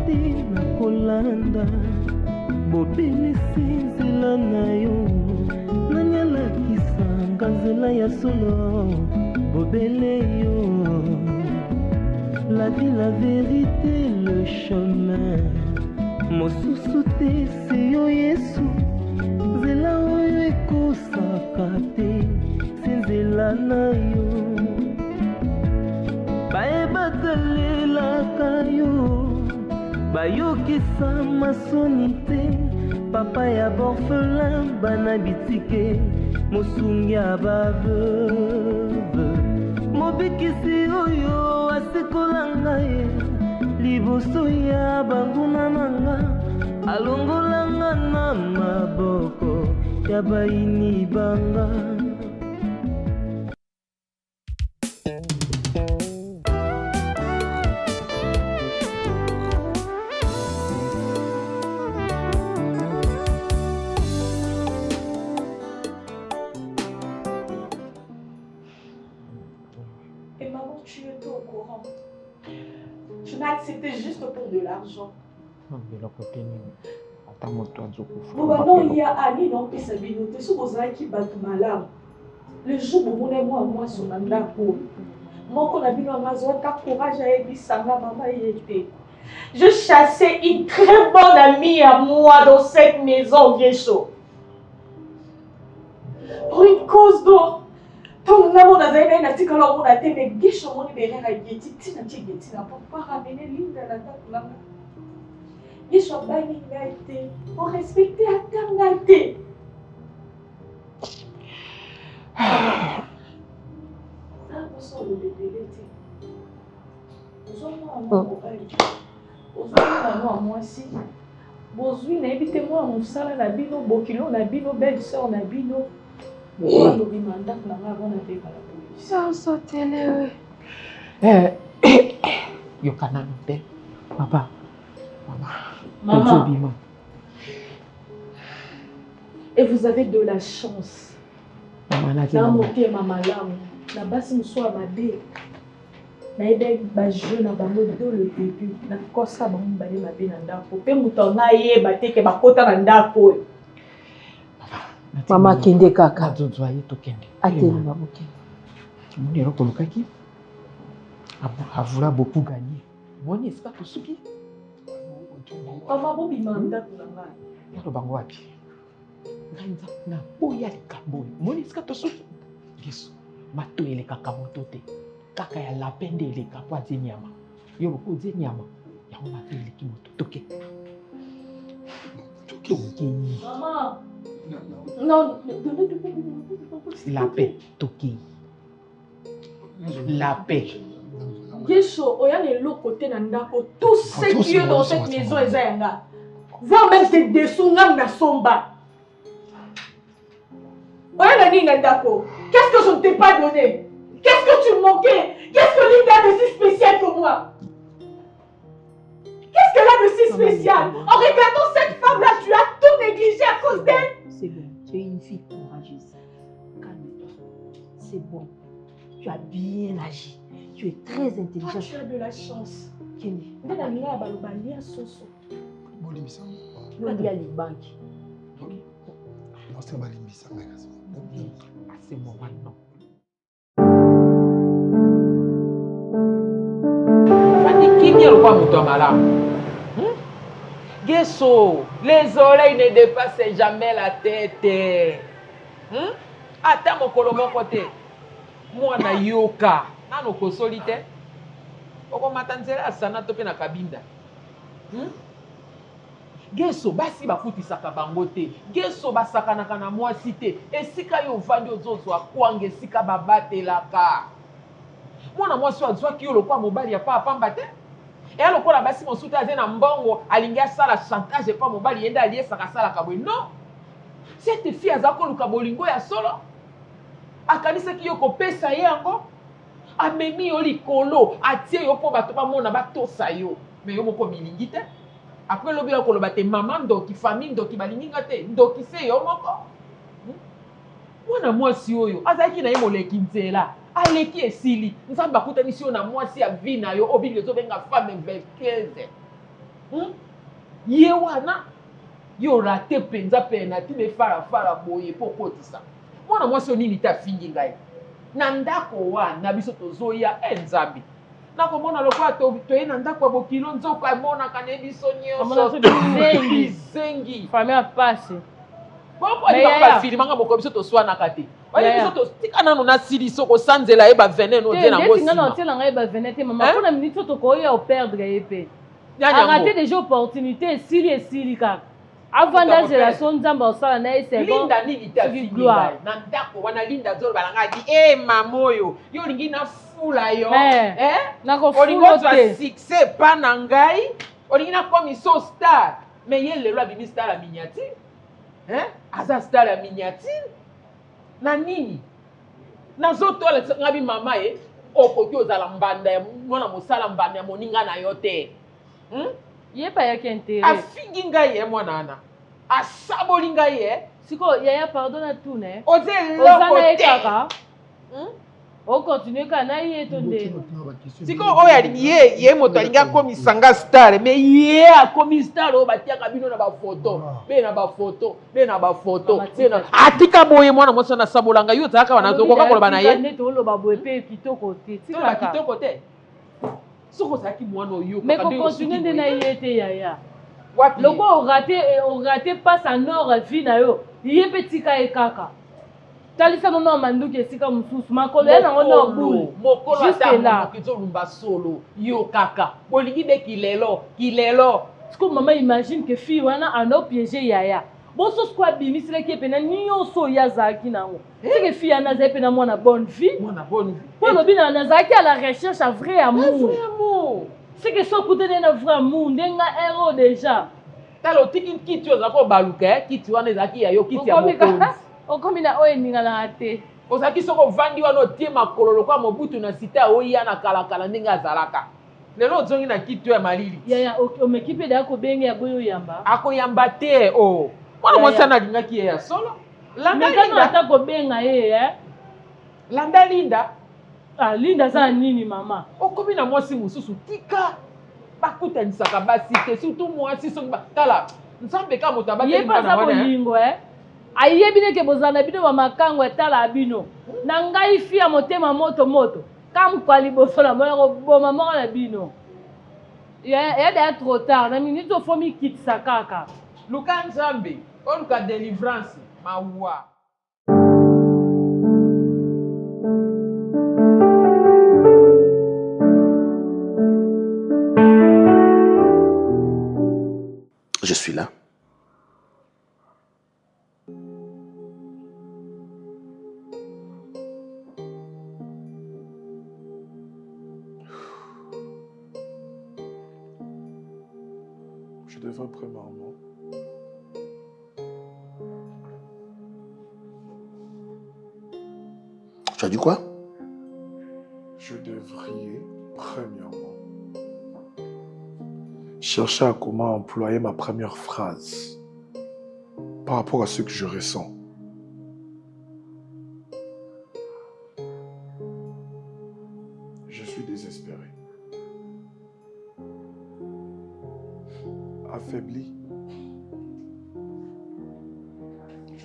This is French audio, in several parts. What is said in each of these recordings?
te na kolanda bobelisi nzela na yo nani alakisanga nzela ya solo bobele yo la vie la vérité le chemin mosusu te se yo Yesu nzela oyo ekosaka te se nzela na yo bayebatalelaka yo bayokisa masoni te papa ya borphelin bana bitike mosungi ya baveuve mobikisi oyo asekolanga ye liboso ya banguna nanga alongolanga na maboko ya baini banga. Tu m'as accepté juste pour de l'argent. Non, mais le côté, attends, moi, toi, bon, bah non, il y a Annie, non, puis c'est bien noté. Sous vos qui battent malade. Le jour où moi, sur ma pour moi, qu'on a vu dans ma zone, t'as courage à aider ça, maman, il était. Je chassais une très bonne amie à moi dans cette maison, bien chaud. Pour une cause dont. Ton amour n'a jamais été quand on a été mais guiche on est derrière la guetti tina tina pour pas ramener l'île à la tête là. Guiche on va été pour respecter à tangalité. Ça pour le bébé l'été. Moi moi si. Bozui na évitez-moi mon sala na bino bokilo na bino belle sœur na bino. Ça sautez Yokana pe papa maman. Et vous avez de la chance. Maman na moté maman là na basi msoa mabe na ebe ba jeune ba modo le début na kosa ba mbale mabe na ndako pe muto na yeba te ke bakota na ndako. Maman kende kaka. Azozoye to kende. Ateli maman kende. Mon héros kolukaki. Avula beaucoup gagné. Mon est-ce pas tout souki? Maman bobi manda kulanga. Yalo bango wapi? Nganza na boya likambo. Mon est-ce pas tout souki? Yesu. Mato ele kaka motote. Kaka ya lapende ele kapwa zenyama. Yo ko zenyama. Ya on mato ele kimoto toke. Maman. Non, la paix, Toki. La paix. Yesho, oya le l'autre côté nandako. Tout ce qui est dans cette maison est zayanga. Voir même tes dessous na somba. Oya nani nandako. Qu'est-ce que je ne t'ai pas donné? Qu'est-ce que tu manquais? Qu'est-ce que Linda a de si spécial que moi? Qu'est-ce qu'elle a de si spécial? En regardant cette femme-là, tu as tout négligé à cause d'elle. C'est bon, tu es une fille courageuse. Calme-toi. C'est bon. Tu as bien agi. Tu es très intelligente. Toi, tu as de la chance. Kenny. Non, il y a des soso. Non, il y a les banques. C'est bon maintenant. Gesso, les oreilles ne dépassent jamais la tête. Attends mon colombo côté. Moi na yoka, nano ko solitaire. Oko matanzela sana tope na kabinda. Gesso basi bakutisaka bango te. Gesso basakanaka na mwasi te. Esika yo vandi ozozwa kwanga esika babatelaka. Mwana mwasi azwaki yo lokwa mobali ya pa pamba te. Et alors qu'on a basi mon soutien na mbongo alingia sala chantage pas mobali yenda aliesa ka sala kabwe. Non. Cette fille azako luka bolingo ya solo. Akanisa ki yo kopesa yango. Amemi yo likolo, atie yo po bato ba mona batosa yo. Mais yo moko milingi te. Après lobi yo koloba te maman ndoki famille ndoki balinginga te. Ndoki se yo moko. Mwana mwasi oyo azaki na ye moleki nzela. Aleki esili. Nzamba kutanisi yo na mwasi ya vie na yo obili zo benga femme verkeuse. Ye wana yo raté penza penalty me fara boye po kotisa. Mwana mwasi onini ta fingi ngai. Na ndako wana biso tozoya Nzambe. Na komona lokwa toye na ndako bokilo nzoko amona kane biso nyonso. Zengi. Famille passe. Papa ni ba film manga boko biso toswana kate. Oye biso to tikana no na sili soko sanzela e ba veneno de na ngosi. Nga na tela ngai ba venete maman. Pona minute to ko ya perdre epé. A raté déjà opportunité sili kaka. Avant d'âge de la sonne Nzamba osala na ese bon. Linda nini ta gloire. Na ndako wana Linda zolo balanga di mamoyo. Yo lingi na fula yo. Na ko fula te. Succès pa na ngai. Olingi na komi so star. Mais ye lelo abimi star la miniature. Aza star la miniature. Na nini? Na zoto ala ngabi mama okoki ozala mbanda ya mwana mosala mbanda ya moninga na yo te. Ye pa ya kente. Afingi ngai mwana ana. Asaboli ngai Siko yaya pardonne tout ne. Oze loko te. O continue kana ye tonde. Siko oya ye moto alinga komi sanga star mais ye akomi star o batiaka bino na ba photo. Be na ba photo. Atika boye mwana mwasi na sabolanga yo zaka wana zokoka koloba na ye. Ne to loba boye pe kitoko te. Tika kitoko te. Soko zaki mwana oyo mais ko continue de na ye te yaya. Loko on raté pas sa nord vie na yo. Ye petika e kaka. Talisa no manduki esika mususu makolo ya nango no bulu. Mokolo ata mo kizolumba solo yo kaka. Bolingi be kilelo. Siko mama imagine que fille wana ano piéger yaya. Boso skwa bimisile ke pena nyonso ya zaki nango. C'est que fille ana za pena mwana bonne vie. Pour le bien na zaki à la recherche à vrai amour. C'est que so kutene na vrai amour ndenga héros déjà. Talo tiki kiti ozako baluka kiti wana zaki ya yo kiti ya mokonzi. Okomina oye ningala te. Ozaki soko vandi wana otie makolo kwa mobutu na sita oya na kala ndenge azalaka. Lelo ozongi na kiti ya malili. Yaya omekipe da ko benge ya boyo yamba. Ako yamba te o. Mwana mwasa na lingaki ya solo. Landa Linda ata ko benga Landa Linda. Linda za nini mama? Okomi na mwasi mususu tika. Bakutanisaka basi te surtout mwasi songi batala. Nzambe ka moto abaki bana wana. Ayebine ke bozana bino ba makango etala bino. Na ngai fi ya motema moto. Kam kwa liboso na mona ko boma mona na bino. Ya da trop tard. Na minute o fomi kitisa kaka. Luka Nzambe, o luka délivrance mawa. Je suis là. Je devrais premièrement Tu as dit quoi? Je devrais premièrement chercher à comment employer ma première phrase par rapport à ce que je ressens. Je suis désespéré. Affaibli.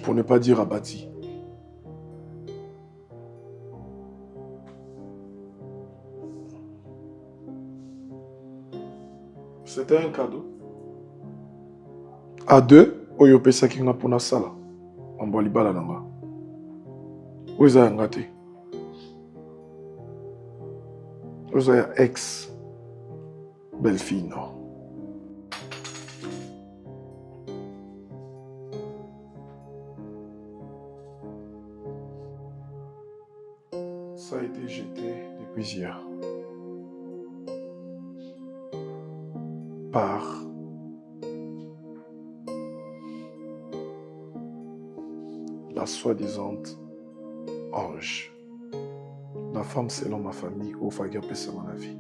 Pour ne pas dire abattu. C'était un cadeau. À deux, oyo pesa kinga pona sala. Amboli bala nanga. Oza ngate. Oza ex. Belle fille, non. Ça a été jeté depuis hier. Par la soi-disant ange, la femme selon ma famille au Fagir Pessa mon avis.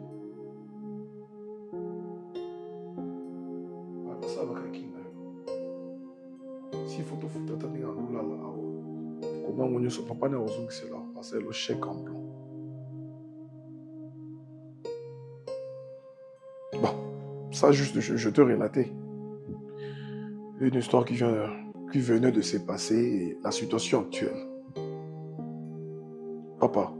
Si faut tout foutre attendre en là comment on y soit papa n'a raison que c'est là parce que le chèque en blanc. Ça, juste, je te relatais. Une histoire qui venait de se passer et la situation actuelle. Papa,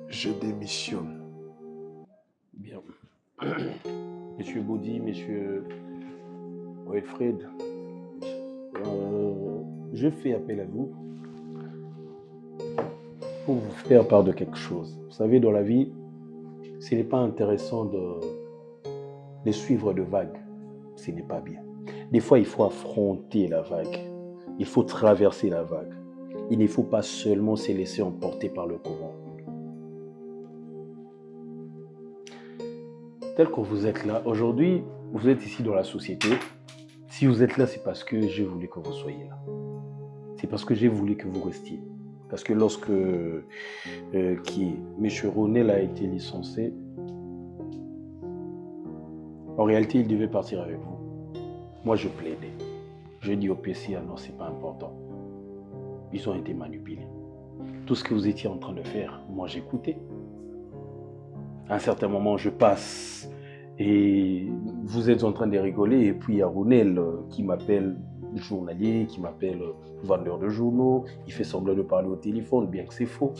je démissionne. Bien. Monsieur Baudy, monsieur Wilfred, je fais appel à vous pour vous faire part de quelque chose. Vous savez, dans la vie, ce n'est pas intéressant de suivre de vagues. Ce n'est pas bien. Des fois, il faut affronter la vague. Il faut traverser la vague. Il ne faut pas seulement se laisser emporter par le courant. Tel que vous êtes là, aujourd'hui, vous êtes ici dans la société. Si vous êtes là, c'est parce que j'ai voulu que vous soyez là. C'est parce que j'ai voulu que vous restiez. Parce que lorsque M. Ronel a été licencié, en réalité, il devait partir avec vous. Moi, je plaidais. Je dis au PCA, non, c'est pas important. Ils ont été manipulés. Tout ce que vous étiez en train de faire, moi, j'écoutais. À un certain moment, je passe et vous êtes en train de rigoler. Et puis, il y a Ronel qui m'appelle journalier, qui m'appelle vendeur de journaux. Il fait semblant de parler au téléphone, bien que c'est faux.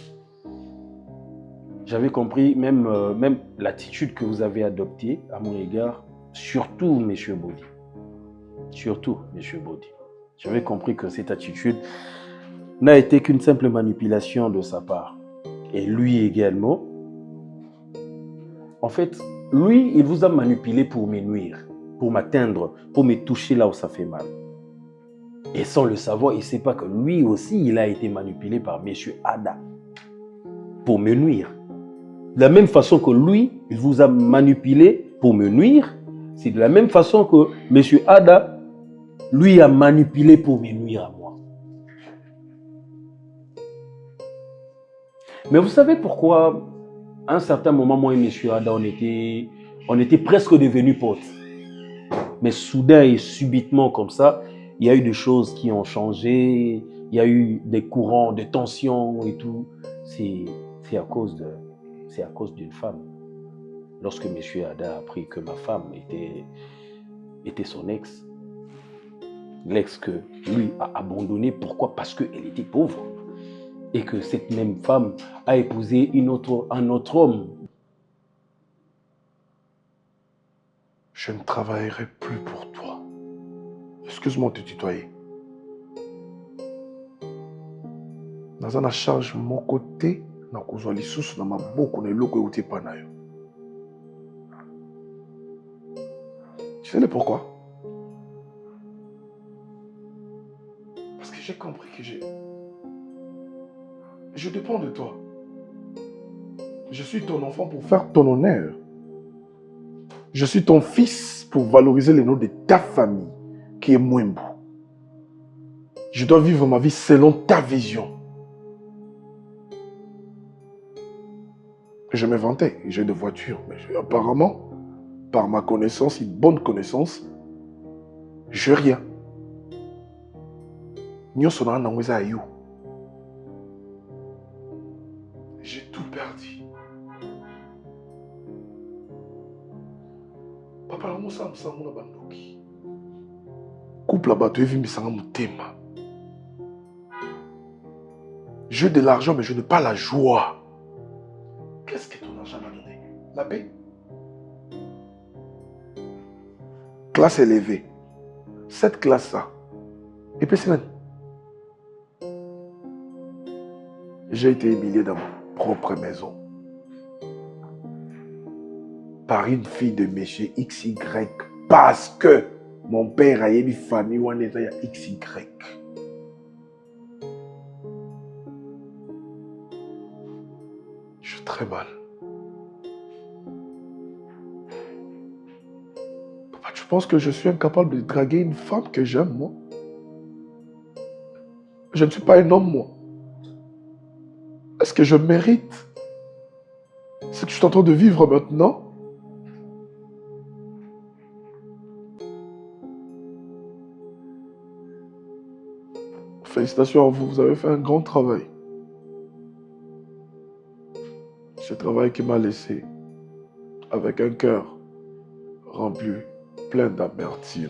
J'avais compris même l'attitude que vous avez adoptée à mon égard, surtout, M. Baudy. Surtout, M. Baudy. J'avais compris que cette attitude n'a été qu'une simple manipulation de sa part. Et lui également. En fait, lui, il vous a manipulé pour me nuire, pour m'atteindre, pour me toucher là où ça fait mal. Et sans le savoir, il ne sait pas que lui aussi, il a été manipulé par M. Ada pour me nuire. De la même façon que lui, il vous a manipulé pour me nuire, c'est de la même façon que M. Ada, lui, a manipulé pour me nuire à moi. Mais vous savez pourquoi, à un certain moment, moi et M. Ada, on était presque devenus potes. Mais soudain et subitement comme ça, il y a eu des choses qui ont changé, il y a eu des courants, des tensions et tout. C'est à cause d'une femme. Lorsque M. Ada a appris que ma femme était son ex, l'ex que lui a abandonné, pourquoi? Parce qu'elle était pauvre. Et que cette même femme a épousé un autre homme. Je ne travaillerai plus pour toi. Excuse-moi de te tutoyer. Dans la charge mon côté, na kozwa lisusu na maboko na eloko euti pa na yo. Tu sais le pourquoi? Parce que j'ai compris que je dépends de toi. Je suis ton enfant pour faire ton honneur. Je suis ton fils pour valoriser les noms de ta famille, qui est moins beau. Je dois vivre ma vie selon ta vision. Je me vantais, j'ai des voitures, mais apparemment, par ma connaissance, une bonne connaissance, je n'ai rien. J'ai tout perdu. Papa, la moussa moussa mouna bandoki. Couple là-bas, tu es venu me moutema. J'ai de l'argent, mais je n'ai pas la joie. Qu'est-ce que ton argent m'a donné? La paix? Classe élevée. Cette classe-là. Et puis c'est j'ai été humilié dans ma propre maison. Par une fille de monsieur XY. Parce que mon père a eu une famille où on était à XY. Je suis très mal. Papa, tu penses que je suis incapable de draguer une femme que j'aime, moi? Je ne suis pas un homme, moi. Est-ce que je mérite ce que je suis en train de vivre maintenant? Félicitations à vous, vous avez fait un grand travail. Ce travail qui m'a laissé avec un cœur rempli, plein d'amertume.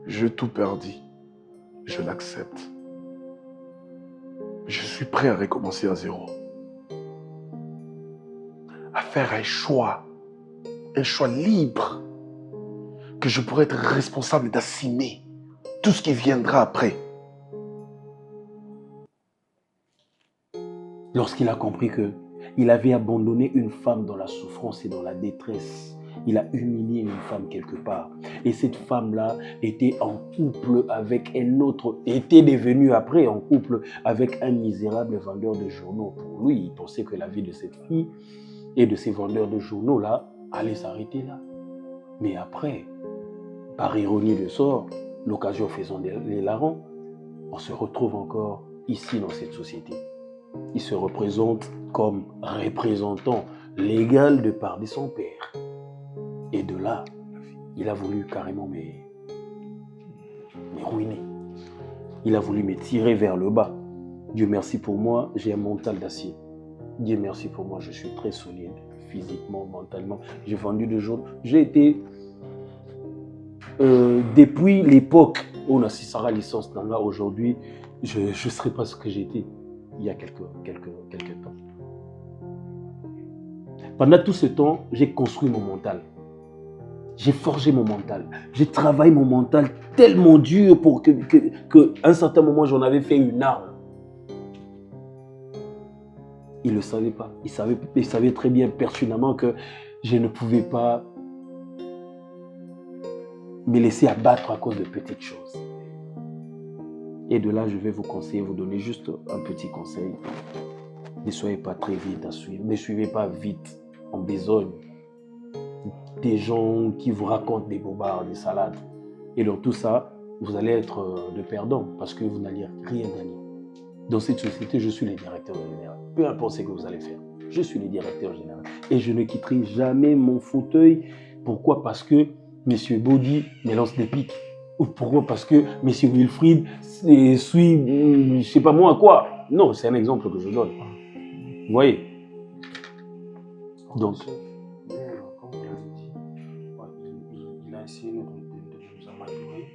J'ai tout perdu. Je l'accepte. Je suis prêt à recommencer à zéro. À faire un choix libre, que je pourrais être responsable d'assumer tout ce qui viendra après. Lorsqu'il a compris que il avait abandonné une femme dans la souffrance et dans la détresse, il a humilié une femme quelque part. Et cette femme-là était en couple avec un autre, était devenue après en couple avec un misérable vendeur de journaux. Pour lui, il pensait que la vie de cette fille et de ces vendeurs de journaux-là allait s'arrêter là. Mais après, par ironie de sort, l'occasion faisant les larrons, on se retrouve encore ici dans cette société. Il se représente comme représentant légal de part de son père. Et de là, il a voulu carrément me ruiner. Il a voulu me tirer vers le bas. Dieu merci pour moi, j'ai un mental d'acier. Dieu merci pour moi, je suis très solide, physiquement, mentalement. J'ai vendu de jour. J'ai été, depuis l'époque où on a Sisara licence dans là, aujourd'hui, je ne serais pas ce que j'étais il y a quelques temps. Pendant tout ce temps, j'ai construit mon mental. J'ai forgé mon mental. J'ai travaillé mon mental tellement dur pour qu'à un certain moment, j'en avais fait une arme. Il ne le savait pas. Il savait très bien pertinemment que je ne pouvais pas me laisser abattre à cause de petites choses. Et de là, je vais vous conseiller, vous donner juste un petit conseil. Ne soyez pas très vite à suivre. Ne suivez pas vite en besogne des gens qui vous racontent des bobards, des salades. Et dans tout ça, vous allez être de perdants parce que vous n'allez rien gagner. Dans cette société, je suis le directeur général. Peu importe ce que vous allez faire, je suis le directeur général. Et je ne quitterai jamais mon fauteuil. Pourquoi? Parce que M. Body me lance des pics. Ou pourquoi? Parce que M. Wilfried suit, je ne sais pas moi quoi. Non, c'est un exemple que je donne. Vous voyez? Donc, comme vous l'avez dit, il a essayé de nous améliorer.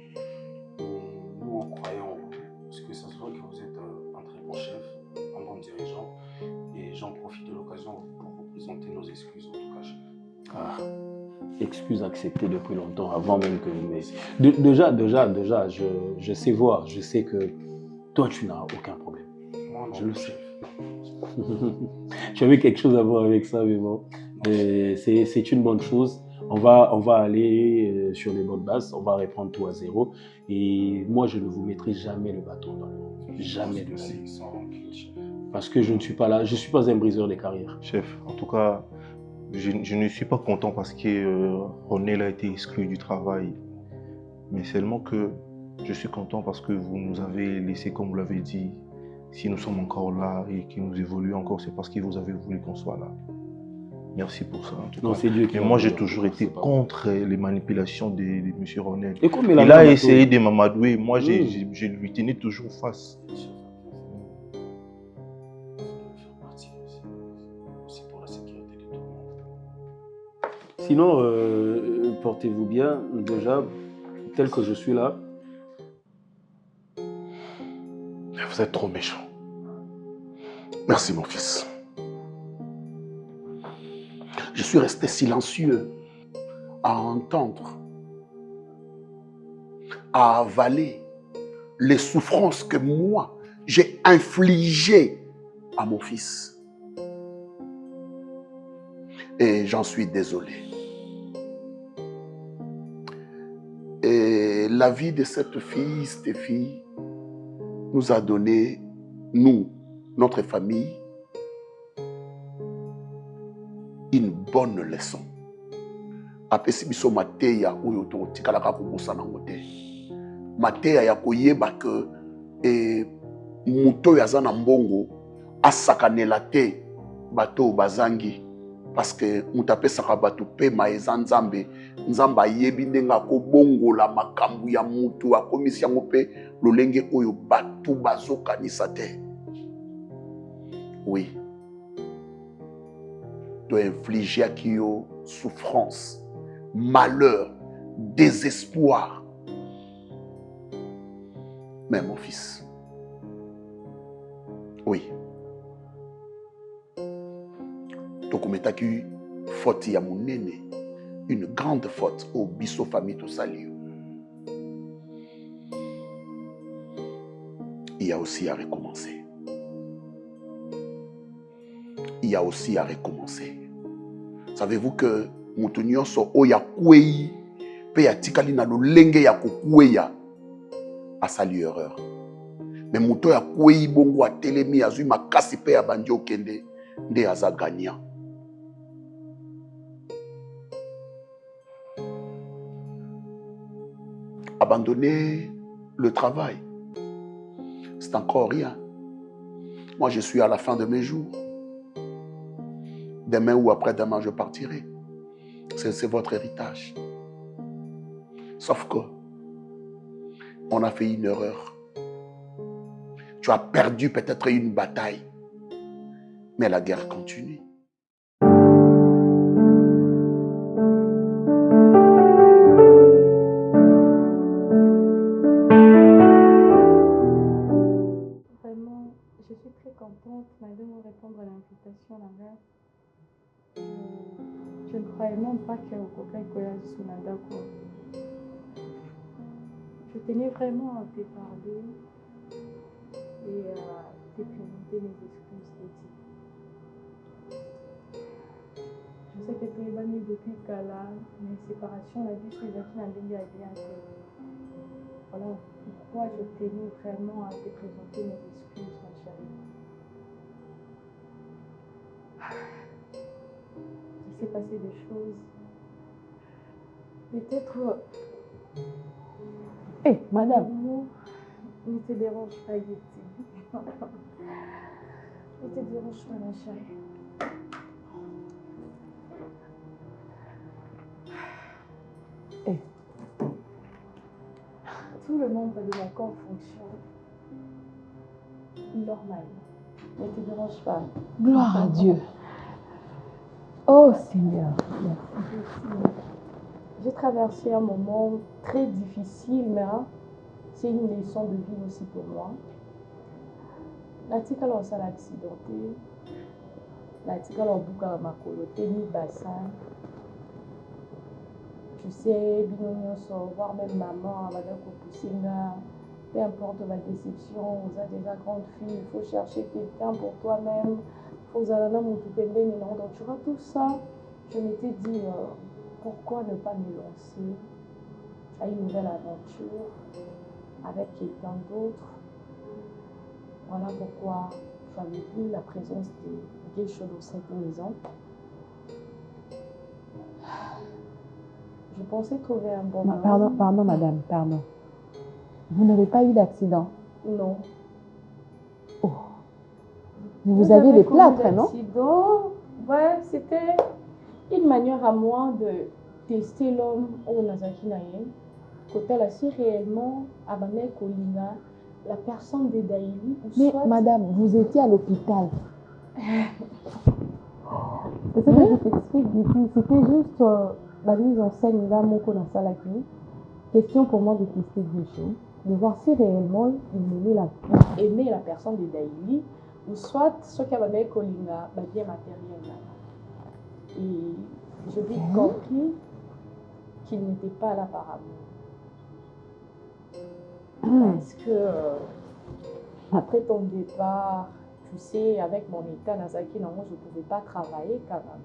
Et nous, en croyant, parce que ça se voit que vous êtes un très bon chef, un bon dirigeant. Et j'en profite de l'occasion pour vous présenter nos excuses, en tout cas, chef. Ah, excuses acceptées depuis longtemps, avant même que vous... Déjà, je sais voir, je sais que toi, tu n'as aucun problème. Moi, non, je le sais. chef. J'avais quelque chose à voir avec ça, mais bon, c'est une bonne chose. On va aller sur les bonnes bases, on va reprendre tout à zéro. Et moi, je ne vous mettrai jamais le bâton dans le haut. Jamais de la vie. Parce que je ne suis pas là, je ne suis pas un briseur de carrière. Chef, en tout cas, je ne suis pas content parce que Ronel a été exclu du travail. Mais seulement que je suis content parce que vous nous avez laissé, comme vous l'avez dit, si nous sommes encore là et que nous évoluons encore, c'est parce que vous avez voulu qu'on soit là. Merci pour ça. En tout cas. C'est Dieu qui mais moi, j'ai toujours été contre les manipulations de M. Ronel. Et comme il a essayé de m'amadouer. Moi, je lui tenais toujours face. C'est pour la sécurité de tout le monde. Sinon, portez-vous bien. Déjà, tel que je suis là. Vous êtes trop méchant. Merci, mon fils. Je suis resté silencieux à entendre, à avaler les souffrances que moi, j'ai infligées à mon fils. Et j'en suis désolé. Et la vie de cette fille, Stéphie, nous a donné, nous, notre famille, une bonne leçon. Apesi biso mateya oyo to tikalaka kobosana ngote. Mateya ya koyeba que muto ya zana mbongo asakanela te bato bazangi parce que mutapesaka bato pema eza nzambe nzambe ayebi ndenge akobongola makambo ya mutu akomisi yango pe lolenge oyo bato bazokanisa te. Oui. to infliger à qui souffrance, malheur, désespoir. Mais mon fils, oui, tokometaki faute ya monene, une grande faute au biso famille to salio. Il y a aussi à recommencer. Il y a aussi à recommencer. Savez-vous que mutunyo so oya kwei pe ya tikali na lolenge ya kokweya a sali erreur. Mais muto ya kwei bongo a telemi azui makasi pe ya bandi okende nde aza gagnant. Abandonner le travail, c'est encore rien. Moi, je suis à la fin de mes jours. Demain ou après-demain, je partirai. C'est votre héritage. Sauf que, on a fait une erreur. Tu as perdu peut-être une bataille, mais la guerre continue. Vraiment, je suis très contente de me répondre à l'invitation là-bas. Je ne croyais même pas que Okoka Ikoya Sunadako. Je tenais vraiment à te parler et à te présenter mes excuses éthiques. Je sais que tu es banni depuis Kala, mais séparation, la vie, c'est qui n'a bien bien fait. Voilà pourquoi je tenais vraiment à te présenter mes excuses, ma chérie. Il s'est passé des choses. Peut-être. Hé, madame. Ne te dérange pas, Yeti. Ne te dérange pas, ma chérie. Hé. Tout le membre de mon corps fonctionne normalement. Ne te dérange pas. Gloire à Dieu. Oh Seigneur. J'ai traversé un moment très difficile, mais c'est une leçon de vie aussi pour moi. Natika lo sala accidenté. Natika lo buka makoloté ni bassin. Tu sais, binonyoso, voire même maman, va dire pousser peu importe ma déception, vous êtes déjà grande fille, il faut chercher quelqu'un pour toi-même. Il faut aller dans mon tout donc tu vois tout ça. Je m'étais dit, pourquoi ne pas me lancer à une nouvelle aventure avec quelqu'un d'autre. Voilà pourquoi j'avais vu la présence de Guécho dans cette maison. Je pensais trouver un bon moment. Pardon, madame, pardon. Vous n'avez pas eu d'accident? Non. Oh. Vous aviez des plâtres, non? Ouais, c'était une manière à moi de tester l'homme au Nazaki Naye. Côté là, si réellement, Abane Kolina, la personne de Daïli. Mais soit... madame, vous étiez à l'hôpital. C'est ça que je t'explique, Guiti. C'était juste la mise en scène là, mon Salaki. Question pour moi de tester Guichou, de voir si réellement il aimait la personne de Daïli, ou soit ce qui a bien Kolina, bien matériel là. Et je lui ai compris qu'il n'était pas là par amour. Parce que après ton départ, tu sais, avec mon état Nazaki, non, je ne pouvais pas travailler quand même.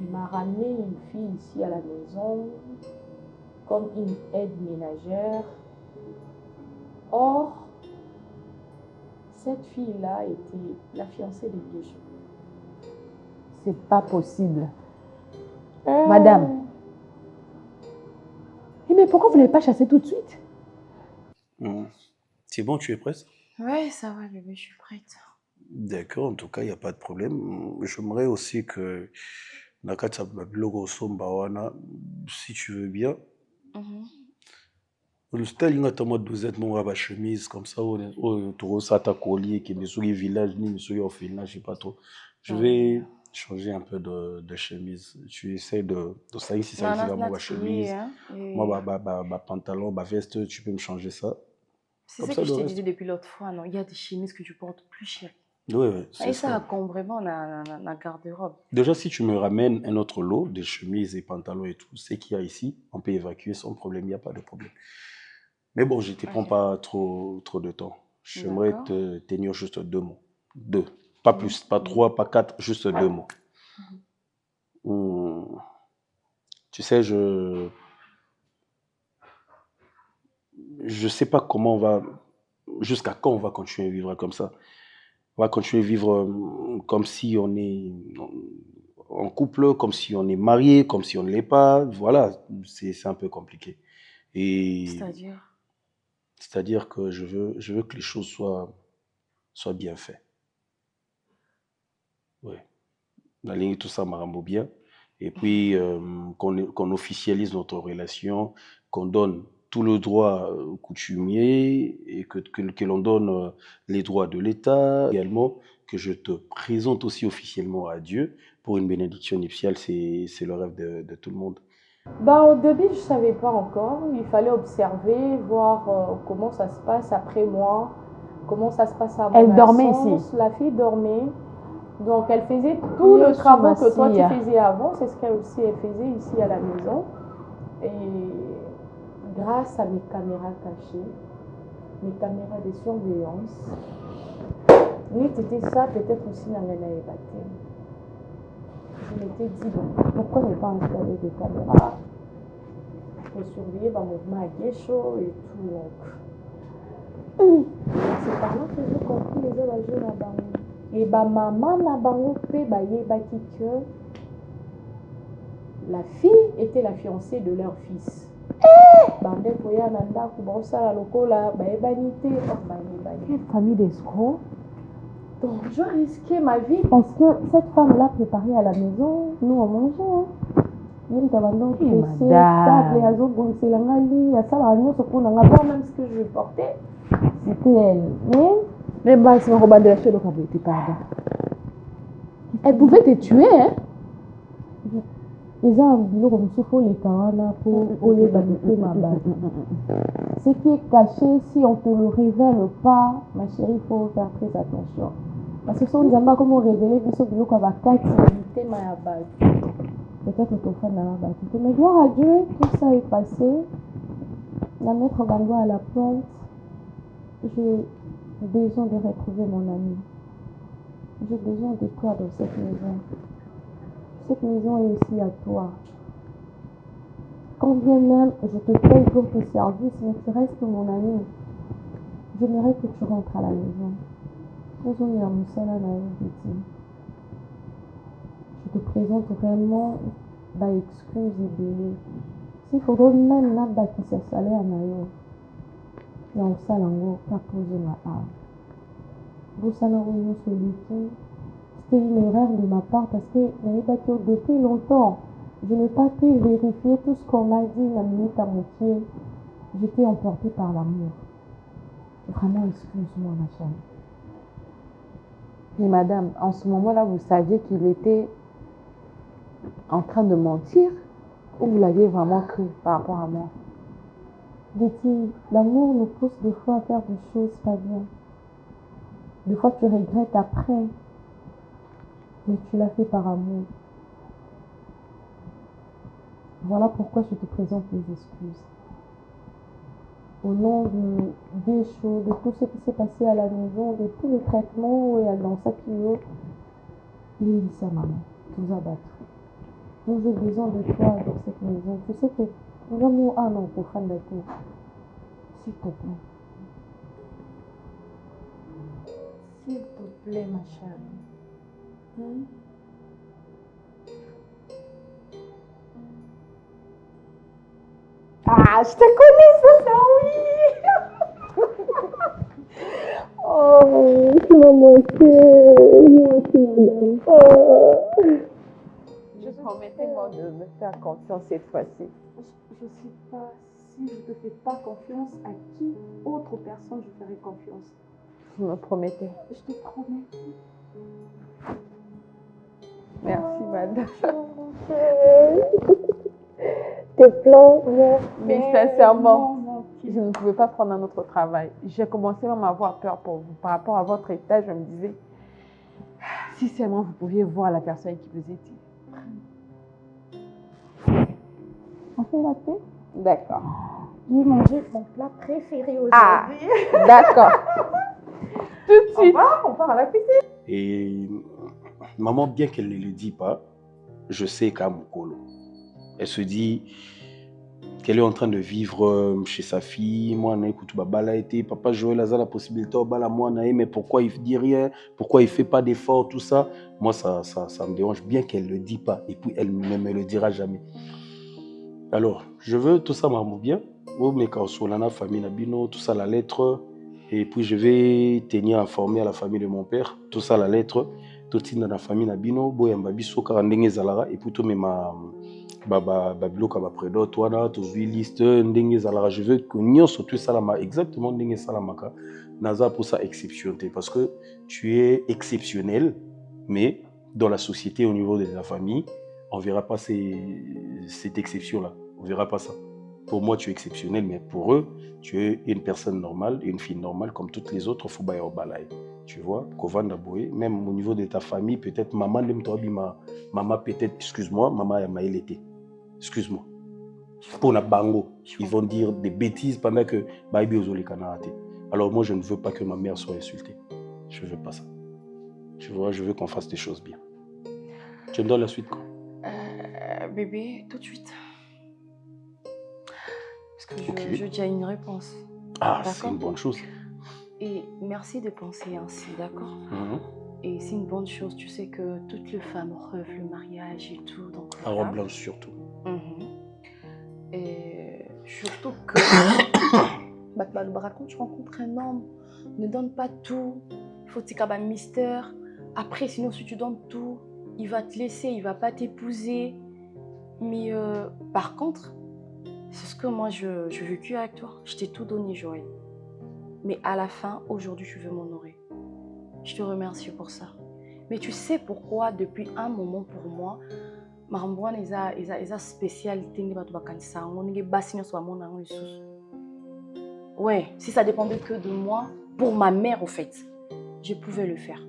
Il m'a ramené une fille ici à la maison comme une aide ménagère. Or, cette fille-là était la fiancée de Guécho. C'est pas possible. Madame. Mais pourquoi vous ne l'avez pas chassé tout de suite? C'est bon, tu es prête? Ouais, ça va, bébé, je suis prête. D'accord, en tout cas, il n'y a pas de problème. J'aimerais aussi que Nakata Babilogo Sombawana, si tu veux bien. Le style, il y a un vous êtes mon chemise comme ça, tu as ta collier qui est sur les villages, ni sur les orphelinats, je ne sais pas trop. Je vais changer un peu de chemise. Tu essaies de ça ici, ça Non, ici, non, vraiment, là, ma tu chemise. hein, et- Moi, pantalon, veste, tu peux me changer ça. C'est Comme ce ça, que je le te reste. disais depuis l'autre fois, non? Il y a des chemises que tu portes plus chéries. Oui, oui, Et c'est ça ça. encombre vraiment la garde-robe. Déjà, si tu me ramènes un autre lot de chemises et pantalons et tout, ce qu'il y a ici, on peut évacuer sans problème, il n'y a pas de problème. Mais bon, je ne te prends Ok. pas trop de temps. J'aimerais D'accord. te tenir juste 2 mots. 2. Pas plus, pas 3, pas 4, juste 2 mots. Hmm. Tu sais, je sais pas comment on va, jusqu'à quand on va continuer à vivre comme ça. On va continuer à vivre comme si on est en couple, comme si on est marié, comme si on ne l'est pas. Voilà, c'est un peu compliqué. Et c'est-à-dire que je veux que les choses soient bien faites. Oui. La ligne, tout ça m'a bien. Et puis, qu'on officialise notre relation, qu'on donne tout le droit coutumier et que l'on donne les droits de l'État. Également, que je te présente aussi officiellement à Dieu pour une bénédiction nuptiale. C'est le rêve de tout le monde. Ben, au début, je ne savais pas encore. Il fallait observer, voir comment ça se passe après moi, comment ça se passe à mon Elle dormait absence. ici. La fille dormait. Donc, elle faisait tout le travail que toi, tu faisais avant. C'est ce qu'elle aussi elle faisait ici à la maison. Et grâce à mes caméras cachées, mes caméras de surveillance, c'était ça peut-être aussi dans les baptêmes. Je m'étais dit, bon, pourquoi ne pas installer des caméras pour surveiller mon mouvement à Guécho et tout. Donc, c'est par là que j'ai compris les évasions là-bas. Et maman n'a pas que la fille était la fiancée de leur fils. Quelle famille d'escrocs. Donc, je risquais ma vie parce que cette femme-là préparait à la maison, nous on mangeait. Hein. Même ce que je portais, c'était elle. Mais elle pouvait te tuer, hein? Ils ont un comme souffle les kawana pour ce qui est caché, si on ne te le révèle pas, ma chérie, il faut faire très attention. Parce que si on ne comment révéler, il faut que l'on va éviter ma base. Peut-être que tu dans la base. Mais gloire à Dieu, tout ça est passé. La maître Bango à la plante. J'ai besoin de retrouver mon ami. J'ai besoin de toi dans cette maison. Cette maison est aussi à toi. Quand bien même je te paye pour tes services, mais tu restes mon ami. J'aimerais que tu rentres à la maison. Je te présente vraiment excuse et belé. S'il faudrait même là-bas qui s'est salé à Nayo. Il y a un salango, pas poser ma âme. Vous salango, c'était une erreur de ma part parce que depuis longtemps, je n'ai pas pu vérifier tout ce qu'on m'a dit la minute à mon pied. J'étais emportée par l'amour. Vraiment, excuse-moi, ma chérie. Mais madame, en ce moment-là, vous saviez qu'il était en train de mentir ou vous l'aviez vraiment cru par rapport à moi? Betty, l'amour nous pousse des fois à faire des choses pas bien. Des fois, tu regrettes après, mais tu l'as fait par amour. Voilà pourquoi je te présente mes excuses. Au nom des choses, de tout ce qui s'est passé à la maison, de tous les traitements et dans sa kilo, il dit ça, maman, tout ça battre. Donc j'ai besoin de toi dans cette maison. Tu sais que vraiment, ah non, pour fan de tout. S'il te plaît. S'il te plaît, ma chérie. Ah, je te connais, ça, oui. Oh, tu m'as manqué. Juste promettez-moi de me faire confiance cette fois-ci. Je ne sais pas si je ne te fais pas confiance, à qui autre personne je ferai confiance. Vous me promettez? Je te promets. Merci, madame. Tes plans, Mais sincèrement, je ne pouvais pas prendre un autre travail. J'ai commencé même à avoir peur pour vous. Par rapport à votre état, je me disais, si seulement vous pouviez voir la personne qui vous étiez. On fait la paix? D'accord. J'ai mangé mon plat préféré aujourd'hui. Ah, d'accord. Tout de suite. On part à la cuisine. Et maman, bien qu'elle ne le dit pas, je sais qu'à Mukolo, elle se dit qu'elle est en train de vivre chez sa fille. Moi, papa Joël a la possibilité de bala moi, mais pourquoi il ne dit rien? Pourquoi il ne fait pas d'efforts, tout ça? Moi, ça me dérange bien qu'elle ne le dit pas. Et puis, elle ne me le dira jamais. Alors, je veux tout ça, maman, bien. La famille Nabino, tout ça, la lettre. Et puis, je vais tenir informé à la famille de mon père. Tout ça, la lettre. Tout ça, dans la famille Nabino. Boyambabiso, Karandenge Zalara. Et puis, tout, mais ma. Babilo Kabaprédo, toi là, tu as liste, Ndenge Zalara. Je veux que nous surtout Salama, exactement Ndenge Salamaka. Naza pour ça exceptionnel. Parce que tu es exceptionnel, mais dans la société, au niveau de la famille, on ne verra pas cette exception-là. On ne verra pas ça. Pour moi, tu es exceptionnel, mais pour eux, tu es une personne normale, une fille normale, comme toutes les autres, faut pas y aller. Tu vois, même au niveau de ta famille, peut-être maman, maman peut-être, excuse-moi, maman a maïl été. Excuse-moi. Pour la bango, ils vont dire des bêtises pendant que Baïbi Ozoli Kanarate. Alors moi, je ne veux pas que ma mère soit insultée. Je ne veux pas ça. Tu vois, je veux qu'on fasse des choses bien. Tu me donnes la suite, quoi? Bébé, tout de suite. Parce que je dis une réponse. Ah, c'est une bonne chose. Et merci de penser ainsi, d'accord? Et c'est une bonne chose. Tu sais que toutes les femmes rêvent le mariage et tout. Donc, la robe blanche surtout. Et surtout que quand tu rencontres un homme, ne donne pas tout. Il faut qu'il y ait un mystère. Après, sinon, si tu donnes tout, il va te laisser, il ne va pas t'épouser. Mais par contre, c'est ce que moi j'ai vécu avec toi. Je t'ai tout donné, Joël. Mais à la fin, aujourd'hui, je veux m'honorer. Je te remercie pour ça. Mais tu sais pourquoi, depuis un moment pour moi, Marambouane est une spécialité. Ouais, si ça dépendait que de moi, pour ma mère, au fait, je pouvais le faire.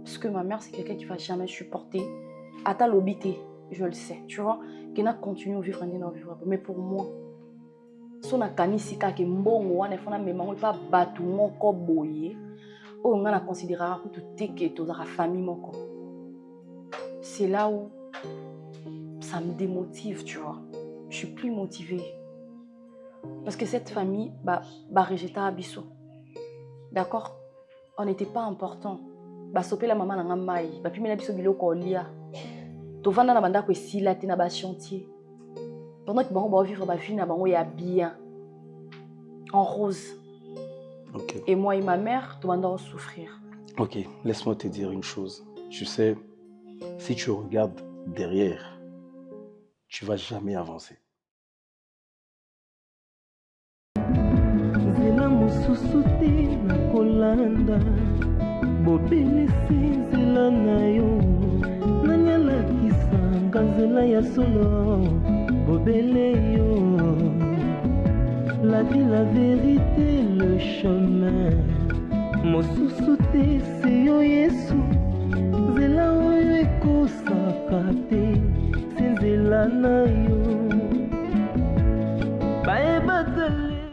Parce que ma mère, c'est quelqu'un qui ne va jamais supporter. À ta lobité, je le sais, tu vois. Qui n'a continué à vivre, mais pour moi, son akani ka ke mbongo wana fona memango pa batu moko boye o ngana considérera que tout est que dans la famille moko. C'est là où ça me démotive, tu vois. Je suis plus motivée parce que cette famille rejeter Abisso. D'accord? On n'était pas important. Sopé la maman na mai, puis mena biso biloko lia. To vanda na banda ko sila te na ba chantier. Pendant que on va vivre ma vie, il y a bien en rose. Okay. Et moi et ma mère, tu vas souffrir. Ok, laisse-moi te dire une chose. Tu sais, si tu regardes derrière, tu ne vas jamais avancer. La vie, la vérité, le chemin. Mosusu te, c'est yo Yesu. Zela oyo ekosaka te.